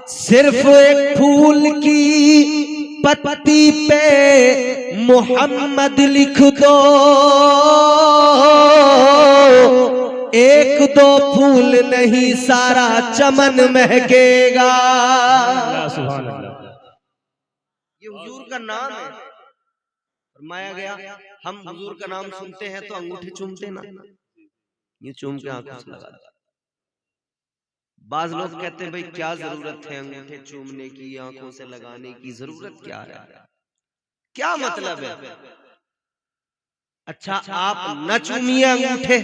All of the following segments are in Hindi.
सिर्फ एक फूल की पत्ती पे मोहम्मद लिख दो, एक दो फूल नहीं सारा चमन महकेगा। सुभान अल्लाह। ये हुजूर का नाम है, फरमाया गया हम हुजूर का नाम सुनते हैं तो अंगूठे चूमते ना, ये चूम के आंखों से लगा। बाज लोग कहते हैं भाई क्या जरूरत है अंगूठे चूमने की, आंखों से लगाने की जरूरत क्या है, क्या मतलब है? अच्छा आप न चूमिए अंगूठे,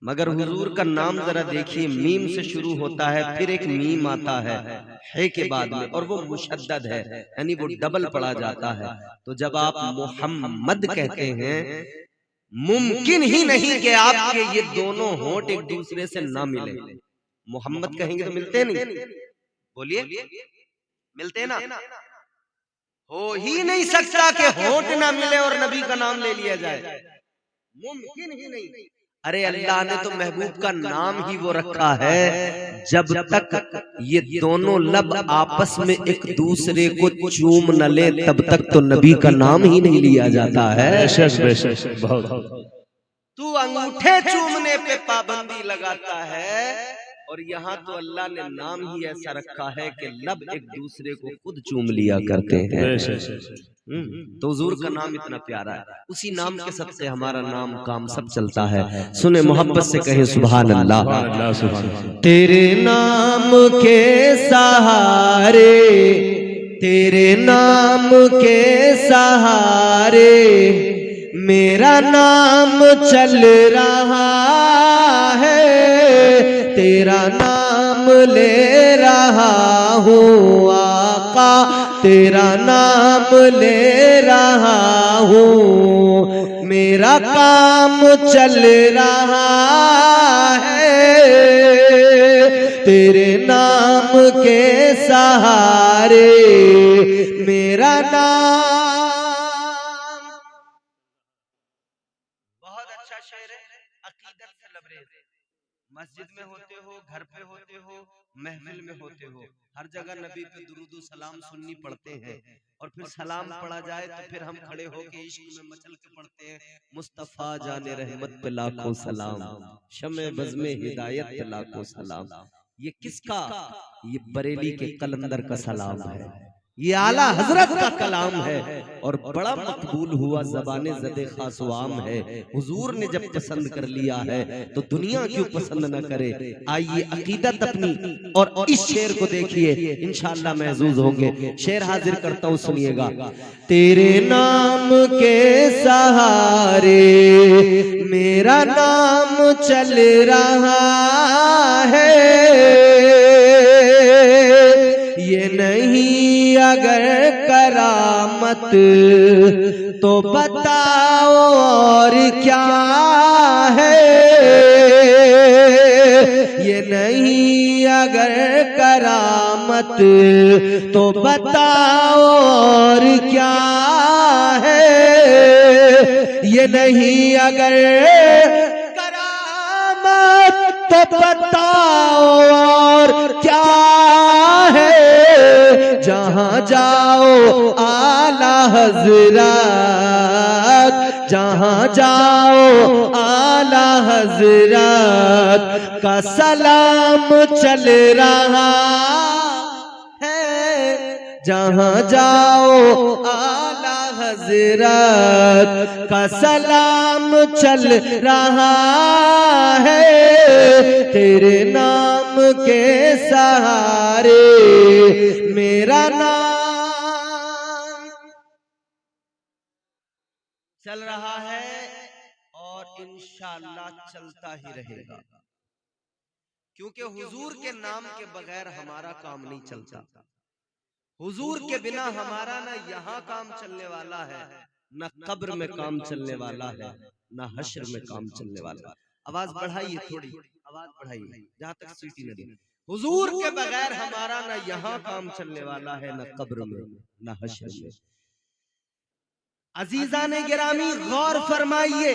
मगर हुजूर का नाम जरा देखिए, मीम से शुरू होता है, फिर एक मीम आता है के बाद में, और वो मुशद्दद है, यानी वो डबल पढ़ा जाता है। तो जब आप मोहम्मद कहते हैं, मुमकिन ही नहीं कि आपके ये दोनों होंठ एक दूसरे से ना मिले। मोहम्मद कहेंगे तो मिलते नहीं, बोलिए मिलते ना, हो ही नहीं सकता कि होंठ ना मिले और नबी का नाम ले लिया जाए, मुमकिन ही नहीं। अरे अल्लाह ने तो महबूब का नाम ही वो रखा है, जब तक ये दोनों लब आपस में एक दूसरे को चूम न ले तब तक तो नबी का नाम ही नहीं लिया जाता है। बेशक बहुत। तू अंगूठे चूमने पे पाबंदी लगाता है, और यहाँ तो अल्लाह ने नाम ही ऐसा रखा है कि लब एक दूसरे को खुद चूम लिया करते हैं। तो हुजूर का नाम इतना प्यारा है, उसी नाम के सबसे हमारा नाम काम सब चलता है। सुने मोहब्बत से कहें सुभान अल्लाह। तेरे नाम के सहारे, तेरे नाम के सहारे मेरा नाम चल रहा है, तेरा नाम ले रहा हूँ आका, तेरा नाम ले रहा हूँ, मेरा काम चल रहा है, तेरे नाम के सहारे मेरा नाम। बहुत अच्छा शेर है, अकीदत से लबरेज। मस्जिद में होते हो, घर पे होते हो, महफिल में होते हो, हर जगह नबी पे दुरूद सलाम सुन्नी पढ़ते हैं, और फिर सलाम पढ़ा जाए तो फिर हम खड़े होके इश्क में मचल के पढ़ते हैं, मुस्तफा जाने रहमत पे लाखों सलाम, शमे बज़्मे हिदायत पे लाखों सलाम। ये किसका? ये बरेली के कलंदर का सलाम है, ये आला हजरत का कलाम है, और बड़ा मकबूल हुआ, ज़बाने ज़दे खासवाम है। हुजूर ने जब पसंद कर लिया है तो दुनिया क्यों पसंद न करे। आइए अकीदत अपनी और इस शेर को देखिए, इंशाअल्लाह महजूज होंगे। शेर हाजिर करता हूँ, सुनिएगा। तेरे नाम के सहारे मेरा नाम चल रहा है, ये नहीं अगर करामत तो बताओ और क्या है, ये नहीं अगर करामत तो बताओ और क्या है, ये नहीं अगर करामत तो बताओ और क्या है, जहां जाओ आला हजरत, जहां जाओ आला हजरत का सलाम चल रहा है, जहां जाओ आला हजरत का सलाम चल रहा है, तेरे नाम के सहारे मेरा नाम चल रहा है, और इंशाअल्लाह चलता ही रहेगा, क्योंकि हुजूर के नाम के बगैर हमारा काम नहीं चलता। हुजूर के बिना हमारा ना यहाँ काम चलने वाला है, ना कब्र में काम चलने वाला है, ना हश्र में काम चलने वाला है। आवाज बढ़ाइए, थोड़ी आवाज बढ़ाइए, जहां तक सीटी न दी। हुजूर के बगैर हमारा ना यहाँ काम चलने वाला है, ना कब्र में, ना हश्र में। अजीजाने गिरामी गौर फरमाइए,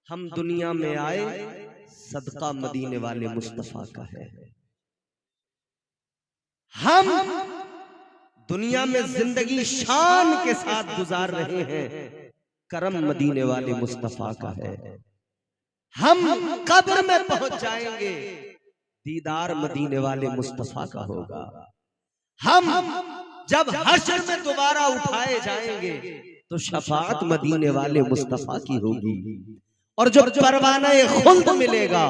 हम दुनिया में आए सदका मदीने वाले मुस्तफा का है। हम दुनिया में जिंदगी शान के साथ गुजार रहे हैं, करम मदीने वाले मुस्तफा का है। हम कब्र में पहुंच जाएंगे, दीदार मदीने वाले मुस्तफा का होगा। हम जब हश्र में दोबारा उठाए जाएंगे तो शफाअत मदीने वाले मुस्तफा की होगी, और जो परवाना खुल्द मिलेगा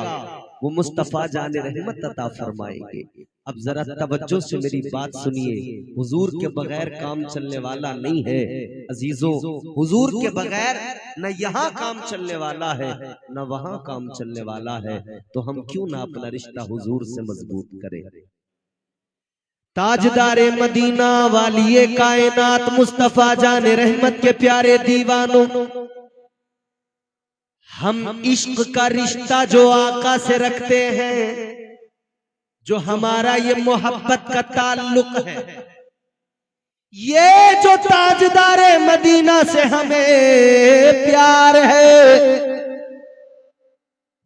वो मुस्तफा जाने रहमत अता फरमाएंगे। अब जरा तवज्जो से मेरी बात सुनिए, हुजूर के बगैर काम चलने वाला नहीं है अजीजों। हुजूर के बगैर न यहाँ काम चलने वाला है न वहाँ काम चलने वाला है। तो हम क्यों ना अपना रिश्ता हुजूर से मजबूत करें। ताजदारे मदीना वालिए कायनात मुस्तफा जाने रहमत के प्यारे दीवानों, हम इश्क का रिश्ता जो आका से रखते हैं, जो हमारा ये मोहब्बत का ताल्लुक है, ये जो ताजदारे मदीना से हमें प्यार है,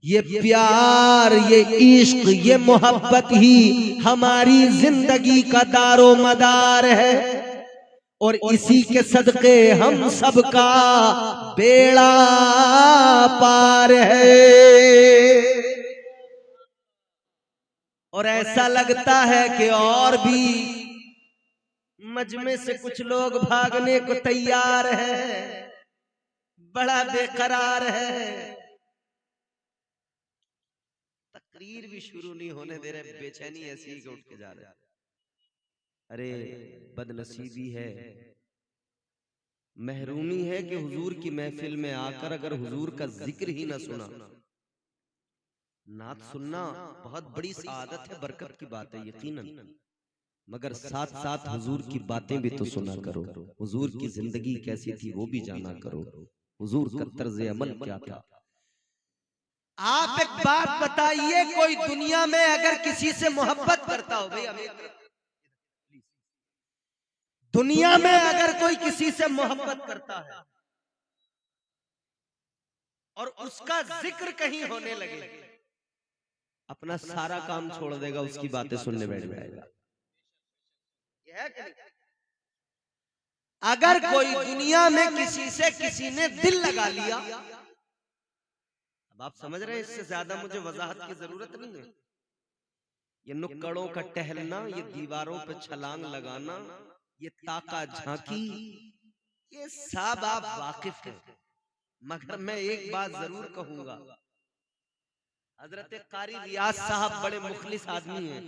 ये प्यार, ये इश्क, ये मोहब्बत ही हमारी जिंदगी का दारो मदार है। और इसी के सदके हम सबका बेड़ा पार है। और ऐसा लगता है कि और भी मजमे से कुछ लोग भागने को तैयार है, बड़ा बेकरार है। तकरीर भी शुरू नहीं होने दे रहे, बेचैनी ऐसी ही उठ के जा रहे। अरे बदनसीबी है, महरूमी है कि हुजूर की महफिल में आकर अगर हुजूर का जिक्र ही ना सुना। नात सुनना बहुत बड़ी सआदत है, बरकत की बात है यकीनन, मगर साथ साथ हुजूर की बातें भी तो सुना करो। हुजूर की जिंदगी कैसी थी वो भी जाना करो, हुजूर का तर्ज अमल क्या था। आप एक बात बताइए, कोई दुनिया में अगर किसी से मोहब्बत करता हो, भाई दुनिया में अगर कोई किसी से मोहब्बत करता है और उसका जिक्र कहीं होने लगे, अपना सारा काम छोड़ देगा, उसकी बातें सुनने बैठ जाएगा। अगर कोई दुनिया में किसी से किसी ने दिल लगा लिया, अब आप समझ रहे हैं, इससे ज्यादा मुझे वजाहत की जरूरत नहीं है। ये नुक्कड़ों का टहलना, ये दीवारों पे छलांग लगाना, ये ताका झांकी, ये सब आप वाकिफ हैं। मगर मैं एक बात जरूर कहूंगा, हजरत कारी रियाज साहब बड़े मुखलिस आदमी हैं,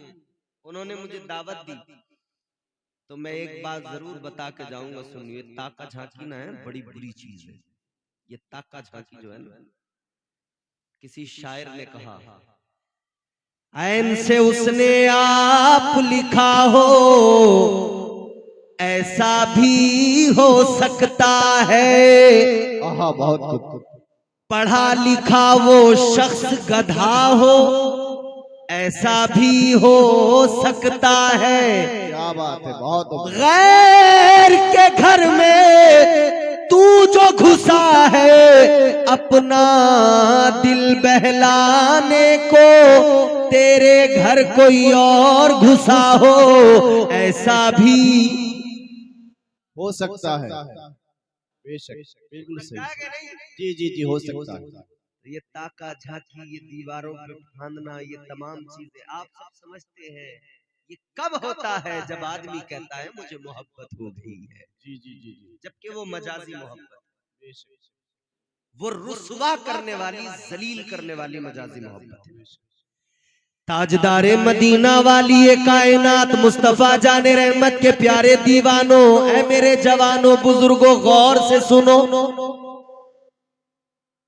उन्होंने मुझे दावत दी, तो मैं एक बात जरूर बता के जाऊंगा, सुनिए। ताका झांकी ना है बड़ी बुरी चीज है। ये ताका झांकी जो है ना, किसी शायर ने कहा, ऐन से उसने आप लिखा हो, ऐसा भी हो सकता है। बहुत खूब। पढ़ा लिखा वो शख्स गधा हो, ऐसा भी हो सकता है। क्या बात है, बहुत। गैर के घर में तू जो घुसा है, अपना दिल बहलाने को, तेरे घर कोई और घुसा हो, ऐसा भी हो सकता है। बेशक, बिल्कुल सही। जी जी जी, हो सकता है। ये ताका झांकी, ये दीवारों पे फांदना, ये तमाम चीजें आप सब समझते हैं, ये कब होता है? जब आदमी कहता है मुझे मोहब्बत हो गई है। जी जी जी जी, जबकि वो मजाजी मोहब्बत, वो रुसवा करने वाली, जलील करने वाली मजाजी मोहब्बत है। ताजदारे मदीना वाली ये कायनात मुस्तफा जाने रहमत के प्यारे दीवानों, ऐ मेरे जवानों बुजुर्गों, गौर से सुनो।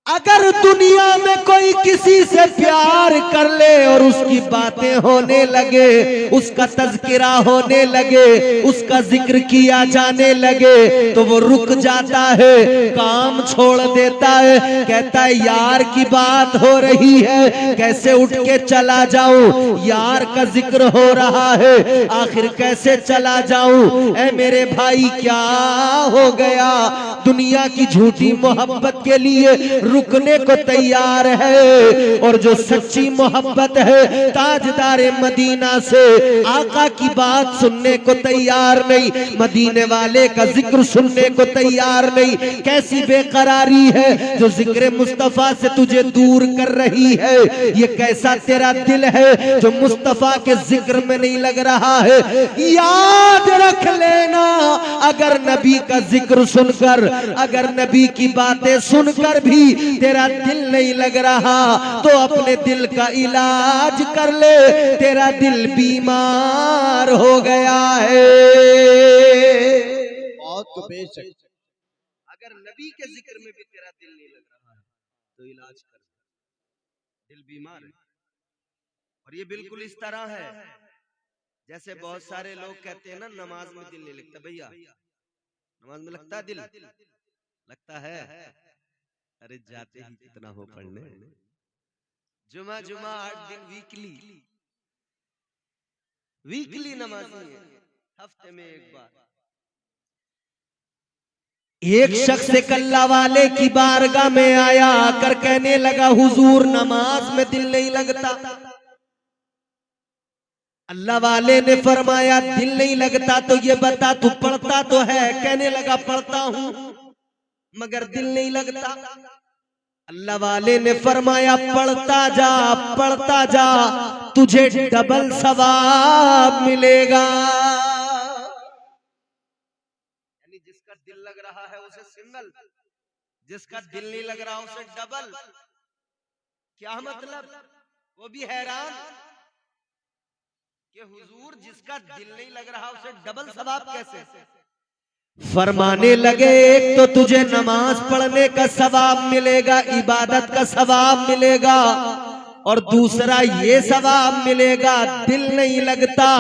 अगर दुनिया में कोई किसी से प्यार कर ले और उसकी बातें होने लगे, उसका तज़किरा होने लगे, उसका जिक्र किया जाने लगे, तो वो रुक जाता है, काम छोड़ देता है, कहता है यार की बात हो रही है, कैसे उठ के चला जाऊं, यार का जिक्र हो रहा है, आखिर कैसे चला जाऊं। ऐ मेरे भाई क्या हो गया, दुनिया की झूठी मोहब्बत के लिए रुकने को तैयार है। और जो सच्ची मोहब्बत है ताजदारे मदीना से, आका की बात सुनने को तैयार नहीं, मदीने वाले का जिक्र सुनने को तैयार नहीं। कैसी बेकरारी है जो जिक्र मुस्तफा से तुझे दूर कर रही है। ये कैसा तेरा दिल है जो मुस्तफा के जिक्र में नहीं लग रहा है। याद रख लेना, अगर नबी का जिक्र सुनकर, अगर नबी की बातें सुनकर भी तेरा दिल नहीं लग रहा तो अपने दिल का इलाज कर ले, तेरा दिल बीमार हो गया है। बहुत बेशक। अगर नबी के जिक्र में भी तेरा दिल नहीं लग रहा है तो इलाज कर, दिल बीमार है। और ये बिल्कुल इस तरह है जैसे बहुत सारे लोग कहते हैं ना नमाज में दिल नहीं लगता। भैया नमाज में लगता है दिल? लगता है? अरे जाते ही कितना हो पढ़ने, जुमा जुमा 8 दिन वीकली नमाजी है, हफ्ते में एक बार। एक शख्स एक अल्लाह वाले की बारगाह में आया, आकर कहने लगा हुजूर नमाज में दिल नहीं लगता। अल्लाह वाले ने फरमाया दिल नहीं लगता तो ये बता तू पढ़ता तो है? कहने लगा पढ़ता हूं मगर दिल नहीं लगता। अल्लाह वाले ने फरमाया पढ़ता जा तुझे डबल सवाब मिलेगा। यानी जिसका दिल लग रहा है उसे सिंगल, जिसका दिल नहीं लग रहा उसे डबल। क्या मतलब? वो भी हैरान कि हुजूर जिसका दिल नहीं लग रहा उसे डबल सवाब कैसे? फरमाने लगे एक तो तुझे नमाज पढ़ने का सवाब मिलेगा, इबादत का सवाब मिलेगा, और दूसरा ये सवाब मिलेगा दिल नहीं लगता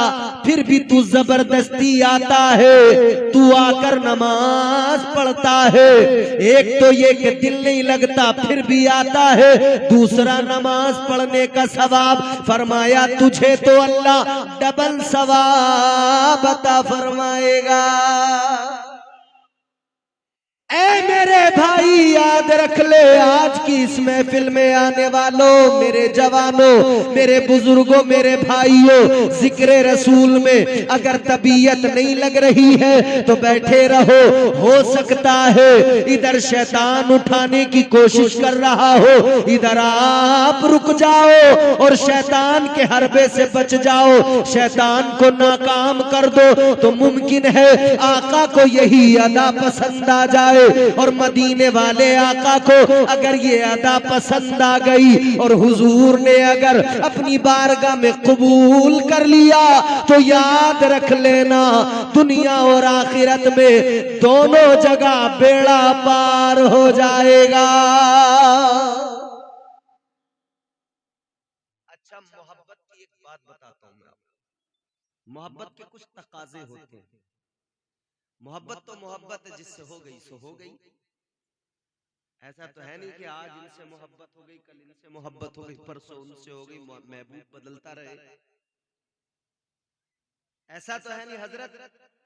फिर भी तू जबरदस्ती आता है, तू आकर नमाज पढ़ता है। एक तो ये कि दिल नहीं लगता फिर भी आता है, दूसरा नमाज पढ़ने का सवाब। फरमाया तुझे तो अल्लाह डबल सवाब अता फरमाएगा। ऐ मेरे भाई याद रख ले, आज की इस महफिल में आने वालों, मेरे जवानों, मेरे बुजुर्गों, मेरे भाइयों, जिक्र रसूल में अगर तबीयत नहीं लग रही है तो बैठे रहो। हो सकता है इधर शैतान उठाने की कोशिश कर रहा हो, इधर आप रुक जाओ और शैतान के हरबे से बच जाओ, शैतान को नाकाम कर दो तो मुमकिन है आका को यही अदा पसंद आ जाए। और मदीने वाले आका को अगर ये अदा पसंद आ गई और हुजूर ने अगर अपनी बारगाह में कबूल कर लिया तो याद रख लेना दुनिया और आखिरत में दोनों जगह बेड़ा पार हो जाएगा। अच्छा, मोहब्बत की एक बात बताता हूं मैं आपको। मोहब्बत के कुछ तकाजे होते हैं। मोहब्बत तो मोहब्बत है, जिससे हो गई सो हो गई। ऐसा तो है नहीं कि आज इनसे मोहब्बत हो गई, कल इनसे मोहब्बत हो गई, परसों उनसे हो गई, महबूब बदलता रहे। ऐसा तो है नहीं। हजरत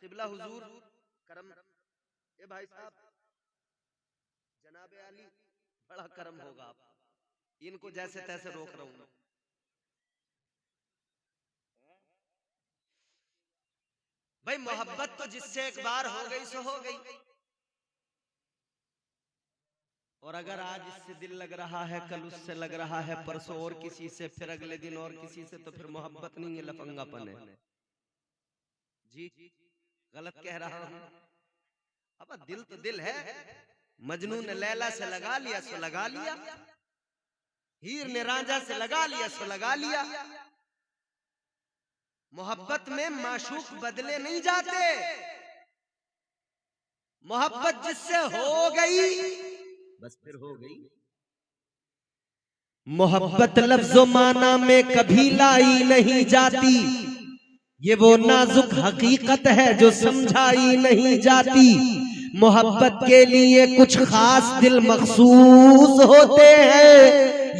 किबला हुजूर करम, ए भाई साहब जनाबे अली बड़ा करम होगा आप, इनको जैसे तैसे रोक रहा हूं। भाई मोहब्बत तो जिससे एक बार हो गई सो हो गई। और अगर आज इससे दिल लग रहा है, कल उससे लग रहा है, परसों और किसी से, फिर अगले दिन और किसी से, तो फिर मोहब्बत नहीं है, लफंगापन है। जी गलत कह रहा हूं? अब दिल तो दिल है। मजनू ने लैला से लगा लिया सो लगा लिया, हीर ने रांझा से लगा लिया सो लगा लिया। मोहब्बत में माशूक बदले नहीं जाते। मोहब्बत जिससे हो गई बस फिर हो गई। मोहब्बत लफ्ज़ो माना में कभी लाई नहीं जाती, ये वो नाजुक हकीकत है जो समझाई नहीं जाती। मोहब्बत के लिए कुछ खास दिल मखसूस होते हैं,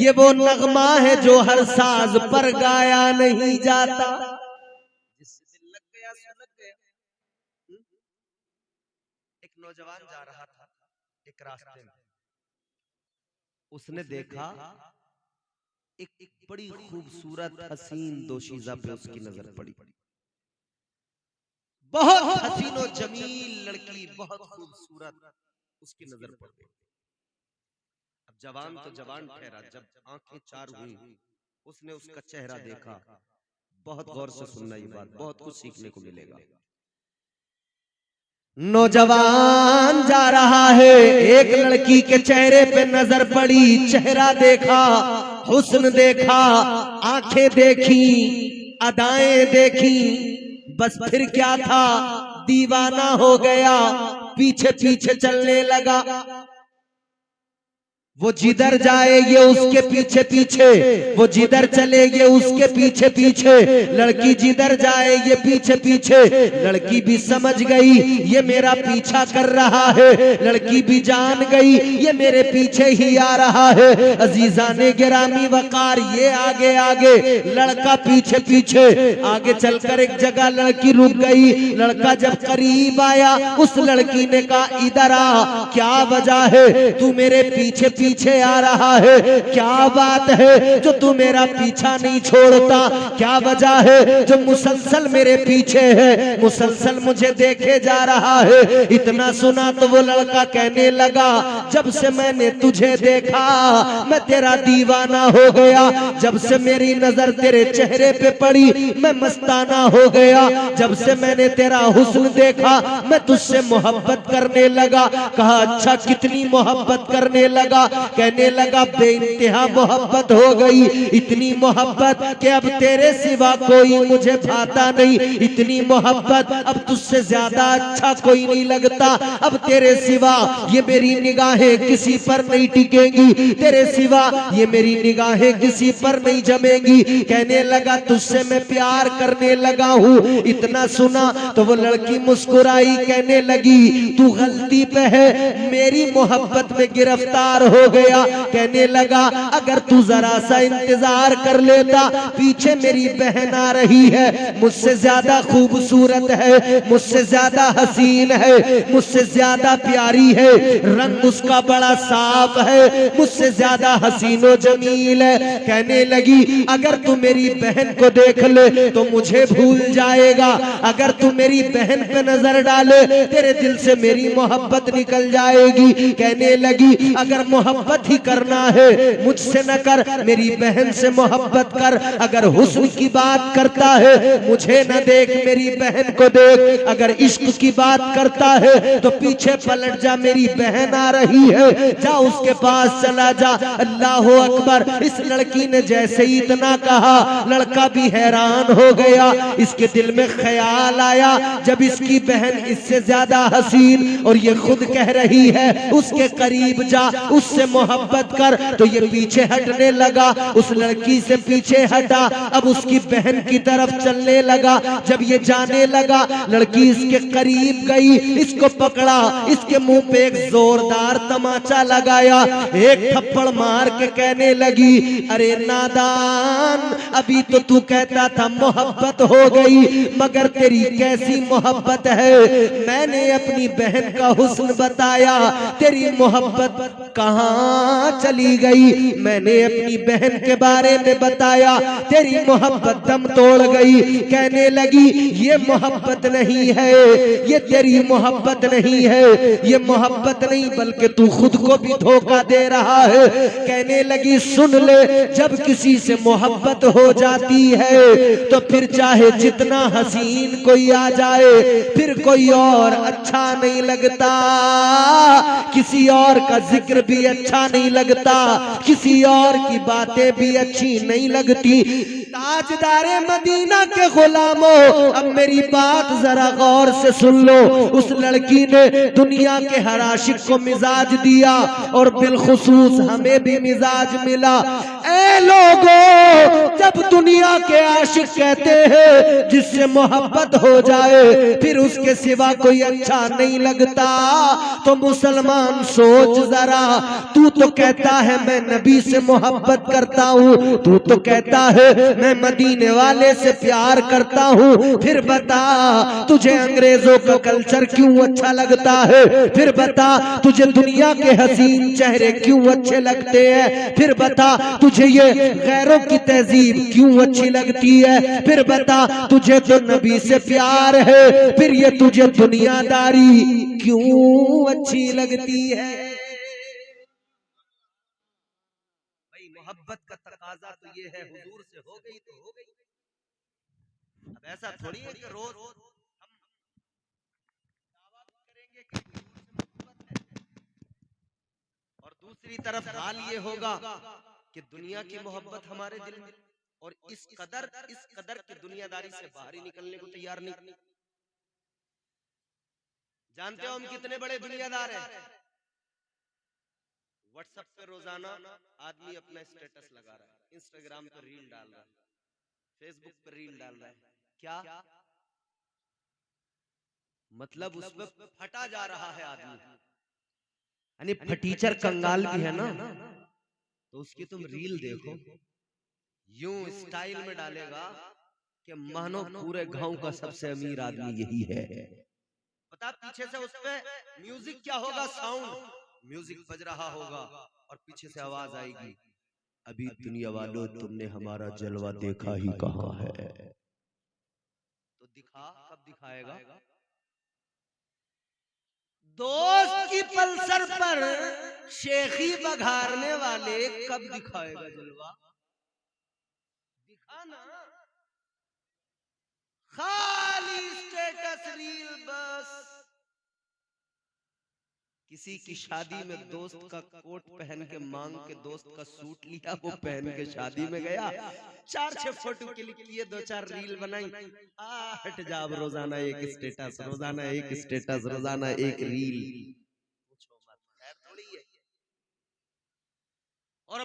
ये वो नगमा है जो हर साज पर गाया नहीं जाता। जिससे दिल लग गया सो लग गया। एक नौजवान जा रहा था एक रास्ते में, उसने देखा एक बड़ी खूबसूरत हसीन दोशीज़ा पे उसकी नजर पड़ी। बहुत हसीन और जमील लड़की, बहुत खूबसूरत, उसकी नजर पड़ गई। अब जवान तो जवान ठहरा, जब आंखें चार हुई उसने उसका चेहरा देखा। बहुत गौर से सुनना ये बात, बहुत कुछ सीखने को मिलेगा। नौजवान जा रहा है, एक लड़की के चेहरे पे नजर पड़ी, चेहरा देखा, हुस्न देखा, आंखें देखी, अदाएं देखी, बस फिर क्या था, दीवाना हो गया, पीछे पीछे चलने लगा। वो जिधर जाए ये उसके पीछे पीछे, वो जिधर चले ये उसके पीछे पीछे, लड़की जिधर जाए ये पीछे पीछे। लड़की भी समझ गई ये मेरा पीछा कर रहा है, लड़की भी जान गई ये मेरे पीछे ही आ रहा है। अजीजाने गिरामी वकार, ये आगे आगे, लड़का पीछे पीछे। आगे चलकर एक जगह लड़की रुक गई। लड़का जब करीब आया उस लड़की ने कहा, इधर आ, क्या वजह है तू मेरे पीछे पीछे आ रहा है, क्या बात है जो तू मेरा पीछा नहीं छोड़ता, क्या वजह है जो मुसलसल मेरे पीछे है, मुसलसल मुझे देखे जा रहा है। इतना सुना तो वो लड़का कहने लगा, जब से मैंने तुझे देखा मैं तेरा दीवाना हो गया, जब से मेरी नजर तेरे चेहरे पे पड़ी मैं मस्ताना हो गया, जब से मैंने तेरा हुस्न देखा मैं तुझसे मोहब्बत करने लगा। कहा अच्छा कितनी मोहब्बत करने लगा? कहने लगा बेइंतहा मोहब्बत हो गई, इतनी मोहब्बत कि अब तेरे सिवा कोई मुझे भाता नहीं, इतनी मोहब्बत अब तुझसे ज्यादा अच्छा कोई नहीं लगता, अब तेरे सिवा ये मेरी निगाहें किसी पर नहीं टिकेंगी, तेरे सिवा ये मेरी निगाहें किसी पर नहीं जमेंगी। कहने लगा तुझसे मैं प्यार करने लगा हूँ। इतना सुना तो वो लड़की मुस्कुराई, कहने लगी तू गलती पे है, मेरी मोहब्बत में गिरफ्तार हो गया। कहने लगा अगर तू जरा सा इंतजार कर लेता, पीछे मेरी बहन आ रही है, मुझसे ज्यादा खूबसूरत है, मुझसे ज्यादा हसीन है, मुझसे ज्यादा प्यारी है, रंग उसका बड़ा साफ है, मुझसे ज्यादा हसीनो जमील है। कहने लगी अगर तू मेरी बहन को देख ले तो मुझे भूल जाएगा, अगर तू मेरी बहन पे नजर डाले तेरे दिल से मेरी मोहब्बत निकल जाएगी। कहने लगी अगर मोहब्बत ही करना है मुझसे न कर, मेरी बहन से मोहब्बत कर, अगर हुस्न की बात करता है मुझे न देख मेरी बहन को देख, अगर इश्क की बात करता है तो पीछे पलट जा, मेरी बहन आ रही है, जा उसके पास चला जा। अल्लाह अकबर। इस लड़की ने जैसे ही इतना कहा लड़का भी हैरान हो गया, इसके दिल में ख्याल आया जब इसकी बहन इससे ज्यादा हसीन और ये खुद कह रही है उसके करीब जा, उससे मोहब्बत कर, तो ये पीछे हटने लगा, उस लड़की से पीछे हटा, अब उसकी बहन की तरफ चलने लगा। जब ये जाने लगा लड़की इसके करीब गई, इसको पकड़ा, इसके मुंह पे एक जोरदार तमाचा लगाया, एक थप्पड़ मार के कहने लगी अरे नादान, अभी तो तू कहता था मोहब्बत हो गई, मगर तेरी कैसी मोहब्बत है, मैंने अपनी बहन का हुस्न बताया, तेरी मोहब्बत कहां चली गई, मैंने अपनी बहन के बारे में बताया, तेरी मोहब्बत दम तोड़ गई। कहने लगी ये मोहब्बत नहीं है, ये तेरी मोहब्बत नहीं है, ये मोहब्बत नहीं बल्कि तू खुद को भी धोखा दे रहा है। कहने लगी सुन ले, जब किसी से मोहब्बत हो जाती है तो फिर चाहे जितना हसीन कोई आ जाए फिर कोई और अच्छा नहीं लगता, किसी और का जिक्र भी अच्छा नहीं लगता, किसी और की बातें भी अच्छी नहीं लगती। ताजदारे मदीना के गुलामों, अब मेरी बात जरा गौर से सुन लो। उस लड़की ने दुनिया के हर आशिक को मिजाज दिया और बिलखुसूस हमें भी मिजाज मिला। ऐ लोगों, जब दुनिया के आशिक कहते हैं जिससे मोहब्बत हो जाए फिर उसके सिवा कोई अच्छा नहीं लगता, तो मुसलमान सोच जरा, तू तो कहता है मैं नबी से मोहब्बत करता हूँ, तू तो कहता है मैं मदीने वाले से प्यार करता हूँ। फिर बता तुझे अंग्रेजों का कल्चर क्यों अच्छा लगता है? फिर बता तुझे दुनिया के हसीन चेहरे क्यों अच्छे लगते हैं? फिर बता तुझे ये गैरों की तहजीब क्यों अच्छी लगती है? फिर बता तुझे तो नबी से प्यार है, फिर ये तुझे दुनियादारी क्यों अच्छी लगती है? भाई मोहब्बत का तकाजा तो ये है, हुजूर से हो गई तो हो गई। अब ऐसा थोड़ी है कि रोज हम दावा करेंगे कि हुजूर से मोहब्बत है और दूसरी तरफ हाल ये होगा कि दुनिया की मोहब्बत हमारे दिल में, और इस कदर की दुनियादारी से बाहर ही निकलने को तैयार नहीं। जानते हो हम कितने बड़े दुनियादार हैं? व्हाट्सएप पे रोजाना आदमी अपना स्टेटस लगा रहा है, इंस्टाग्राम पर रील डाल रहा है, फेसबुक पर रील डाल रहा है। क्या मतलब उस पर फटा जा रहा है आदमी, यानी फटीचर कंगाल भी है ना, तो उसकी तुम रील देखो, यूं स्टाइल में डालेगा कि मानो पूरे गांव का सबसे अमीर आदमी यही है। पता पीछे से उस पे म्यूजिक क्या होगा, साउंड म्यूजिक बज रहा होगा और पीछे से आवाज आएगी, अभी दुनिया वालों तुमने हमारा जलवा देखा ही कहां है। तो दिखा, कब दिखाएगा? दोस्त की पल्सर पर शेखी बघारने वाले कब दिखाएगा जलवा? दिखा ना, खाली स्टेटस रील बस। किसी की शादी में दोस्त का कोट पहन के मांग के दोस्त का सूट लिया, वो पहन के शादी में गया, 4-6 फोटो क्लिक किए, 2-4 रील बनाई, हट जा, अब रोजाना एक स्टेटस, रोजाना एक स्टेटस, रोजाना एक रील। पूछो मत, खैर थोड़ी है। और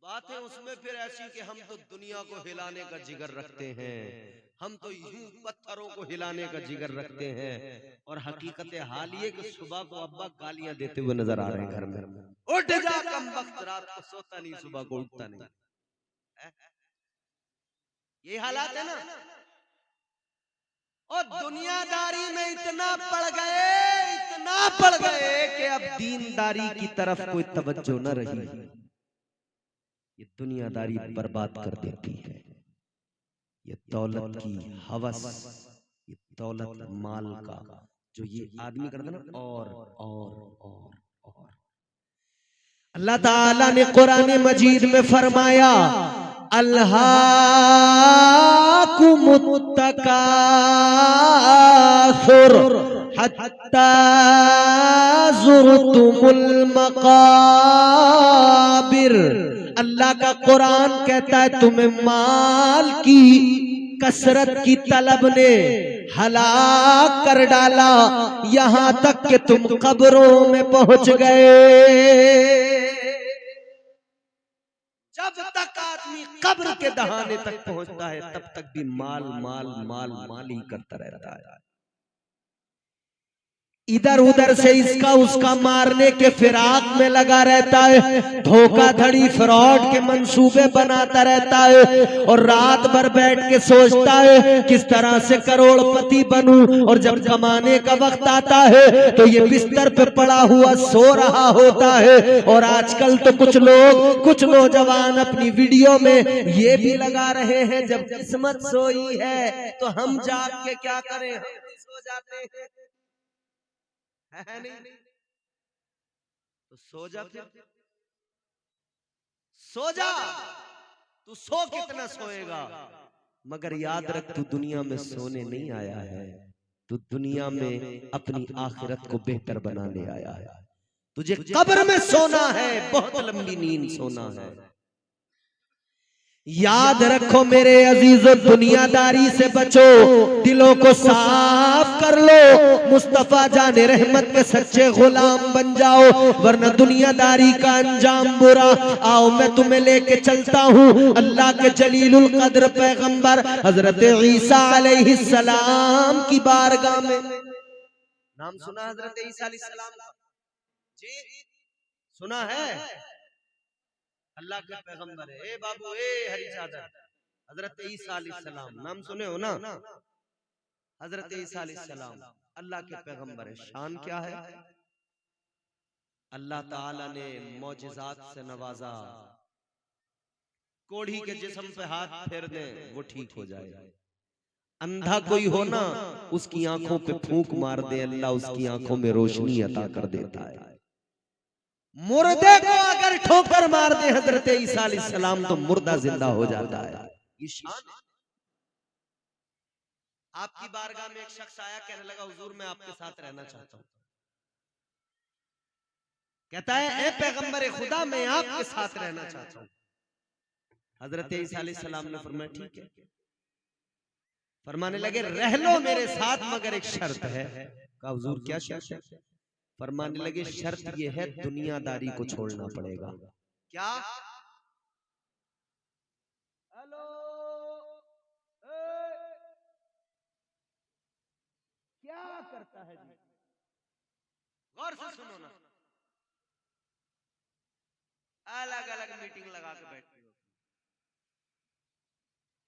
बातें उसमें फिर ऐसी कि हम तो दुनिया को हिलाने का जिगर रखते हैं, हम तो यूं पत्थरों को हिलाने का जिगर रखते हैं, और हकीकत हाल ये कि सुबह को अब्बा गालियां देते हुए नजर आ रहे हैं घर में, उठ जा कमबख्त, रात को सोता नहीं, सुबह को उठता नहीं। ये हालात है ना। और दुनियादारी में इतना पड़ गए कि अब दीनदारी की तरफ कोई तवज्जो न रही। ये दुनियादारी बर्बाद कर देती है, ये दौलत की हवस, ये दौलत माल का जो ये आदमी करता ना, और अल्लाह ताला ने कुरान मजीद में फरमाया, अल्हाकुमुत तकासुर हत्ता ज़ुरतुमुल मक़ाबिर। अल्लाह का कुरान कहता है तुम्हें माल की कसरत की तलब ने हलाक कर डाला, यहां तक कि तुम कब्रों में पहुंच गए। जब तक आदमी कब्र के दहाने तक पहुंचता है, तब तक भी माल माल माल माल ही करता रहता है। इधर उधर से इसका उसका मारने के फिराक में लगा रहता है, धोखाधड़ी फ्रॉड के मंसूबे बनाता रहता है, और रात भर बैठ के सोचता है किस तरह से करोड़पति बनूं, और जब कमाने का वक्त आता है तो ये बिस्तर पे पड़ा हुआ सो रहा होता है। और आजकल तो कुछ नौजवान अपनी वीडियो में ये भी लगा रहे हैं, जब किस्मत सोई है तो हम जाग के क्या करें, हम भी सो जाते हैं, है नहीं? तो सो जा, फिर सो जा, तू सो कितना सोएगा, मगर याद रख तू दुनिया में सोने नहीं आया है, तू दुनिया में अपनी आखिरत को बेहतर बनाने आया है। तुझे कब्र में सोना है, बहुत लंबी नींद सोना है। याद रखो मेरे अजीजों, दुनियादारी से बचो, दिलों को साफ कर लो, मुस्तफा जाने रहमत के सच्चे गुलाम बन जाओ, वरना दुनियादारी का अंजाम बुरा। आओ मैं तुम्हें लेके चलता हूँ अल्लाह के जलीलुल कद्र पैगंबर हजरत ईसा अलैहिस्सलाम की बारगाह में। नाम सुना हजरत ईसा अलैहिस्सलाम का? जी सुना है। अल्लाह के पैगंबर है। ए बाबू, ए हरी चादर, हजरत ईसा अलैहिस्सलाम, नाम सुने हो ना? हजरत ईसा अलैहिस्सलाम अल्लाह के पैगंबर है। शान क्या है? अल्लाह ताला ने मौजिजात से नवाजा। कोढ़ी के जिस्म पे हाथ फेर दे वो ठीक हो जाए। अंधा कोई हो ना, उसकी आंखों पे फूंक मार दे, अल्लाह उसकी आंखों में रोशनी अता कर देता है। मुर्दे को अगर ठोकर मार दे हजरत ईसा अलैहिस्सलाम तो मुर्दा जिंदा हो जाता है। ये शान है। आपकी बारगाह में एक शख्स आया, कहने लगा हुजूर मैं आपके साथ रहना चाहता हूं। कहता है ए पैगंबर खुदा मैं आपके साथ रहना चाहता हूं। हजरत ईसा अलैहिस्सलाम ने फरमाया ठीक है। फरमाने लगे रह लो मेरे साथ मगर एक शर्त है। कहा हुजूर क्या शर्त है? फरमाने लगे शर्त ये है दुनियादारी को छोड़ना पड़ेगा। क्या? हेलो, क्या करता है जी? गौर से सुनो ना, अलग अलग मीटिंग लगा के बैठते हो।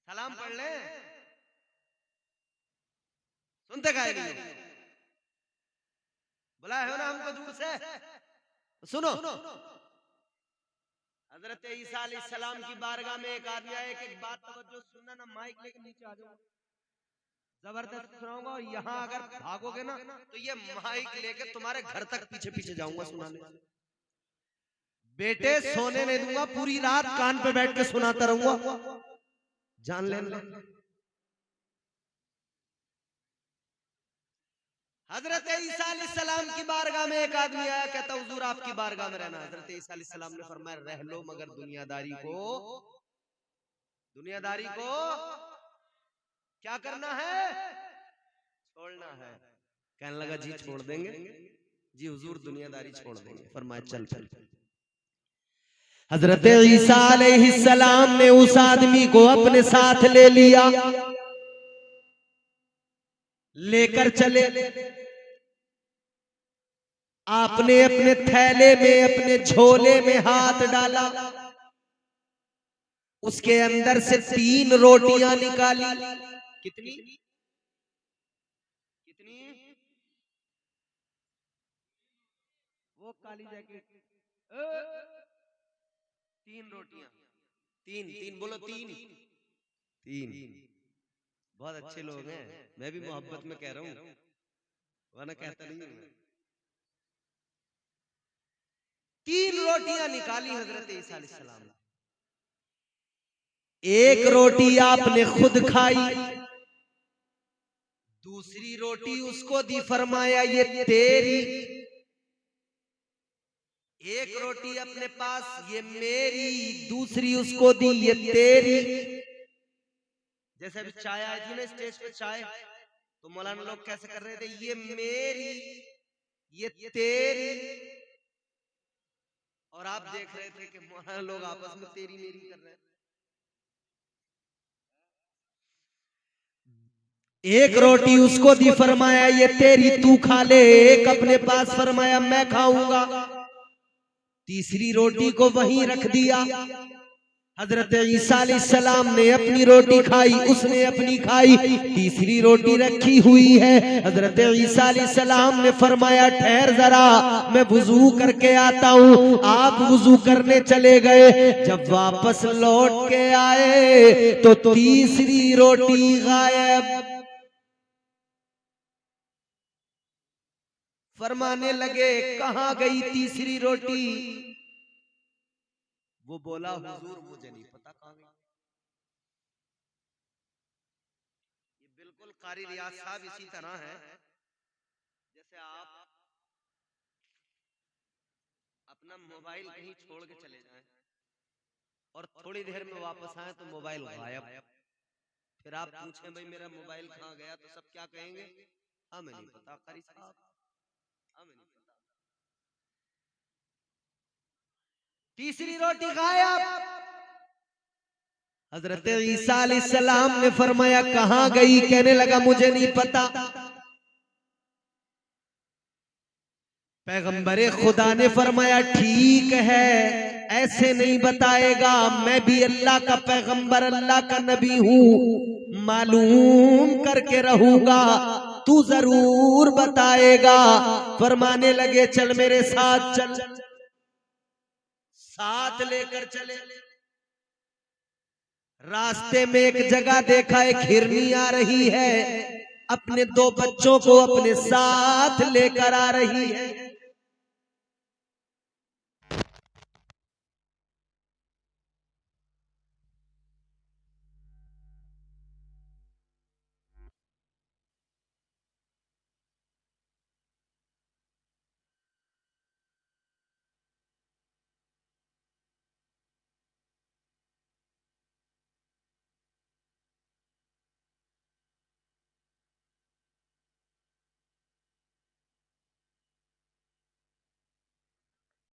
सलाम पढ़ ले, सुनते काहे नहीं? बुलाए हो ना हमको दूर से, सुनो। हजरत ईसा अलैहिस्सलाम की बारगाह में एक आदमी आया, एक बात तवज्जो सुनना ना, माइक लेके नीचे आ जाओ, जबरदस्त सुनाऊंगा। और यहाँ अगर भागोगे ना तो ये माइक लेके तुम्हारे घर तक पीछे पीछे जाऊंगा सुनाने। बेटे सोने नहीं दूंगा, पूरी रात कान पे बैठ के सुनाता रहूंगा, जान लेना। हजरत ईसा अलैहिस्सलाम की बारगाह में एक आदमी आया, कहता हुजूर आपकी बारगाह में रहना। हजरत ईसा अलैहिस्सलाम ने फरमाया रह लो मगर दुनियादारी को क्या करना है? छोड़ना है। कहने लगा जी छोड़ देंगे जी हुजूर, दुनियादारी छोड़ देंगे। फरमाया चल चल। हजरत ईसा अलैहिस्सलाम ने उस आदमी को अपने साथ ले लिया, लेकर चले। आपने अपने थैले में, अपने झोले में हाथ डाला, उसके अंदर से 3 रोटियां निकाली। कितनी कितनी? वो काली जैकेट, 3 रोटियां। 3 बोलो, 3। बहुत अच्छे लोग हैं, मैं भी मोहब्बत में कह रहा हूं, वरना कहता नहीं हूं। 3 रोटियां निकाली हजरत ईसा अलैहिस्सलाम ने। एक रोटी आपने खुद खाई, दूसरी रोटी उसको दी, फरमाया ये तेरी। एक रोटी अपने पास, ये मेरी, दूसरी उसको दी, ये तेरी। जैसे अभी चाय आई थी ना स्टेज पे, चाय तो मौलाना लोग कैसे कर रहे थे, ये मेरी, ये तेरी। और आप देख रहे थे कि मौलाना लोग आपस में तेरी मेरी कर रहे हैं। एक रोटी उसको दी, फरमाया ये तेरी तू खा ले। एक अपने पास, फरमाया मैं खाऊंगा। तीसरी रोटी को वहीं रख दिया। हजरत ईसा अलैहिस्सलाम ने अपनी रोटी खाई, उसने अपनी खाई, तीसरी रोटी रखी हुई है। हजरत ईसा अलैहिस्सलाम ने फरमाया ठहर जरा, मैं वुजू करके आता हूँ। आप वुजू करने चले गए, जब वापस लौट के आए तो तीसरी रोटी गायब। फरमाने लगे कहां गई तीसरी रोटी? वो बोला हुजूर मुझे नहीं पता कहां गई। ये बिल्कुल कारी रियाज साहब इसी तरह है जैसे आप अपना मोबाइल कहीं छोड़ के चले जाएं और थोड़ी देर में वापस आए तो मोबाइल गायब। फिर आप पूछें भाई मेरा मोबाइल कहां गया, तो सब क्या कहेंगे? हमें नहीं पता कारी साहब, हमें नहीं पता। तीसरी रोटी गायब। हजरत ईसा अलैहिस्सलाम ने फरमाया कहां गई? कहने लगा मुझे नहीं पता। पैगंबरे खुदा ने फरमाया ठीक है, ऐसे नहीं बताएगा मैं भी अल्लाह का पैगंबर अल्लाह का नबी हूँ, मालूम करके रहूंगा, तू जरूर बताएगा। फरमाने लगे चल मेरे साथ चल, साथ लेकर चले। रास्ते में एक जगह देखा एक हिरनी आ रही है, अपने 2 बच्चों को अपने साथ लेकर आ रही है।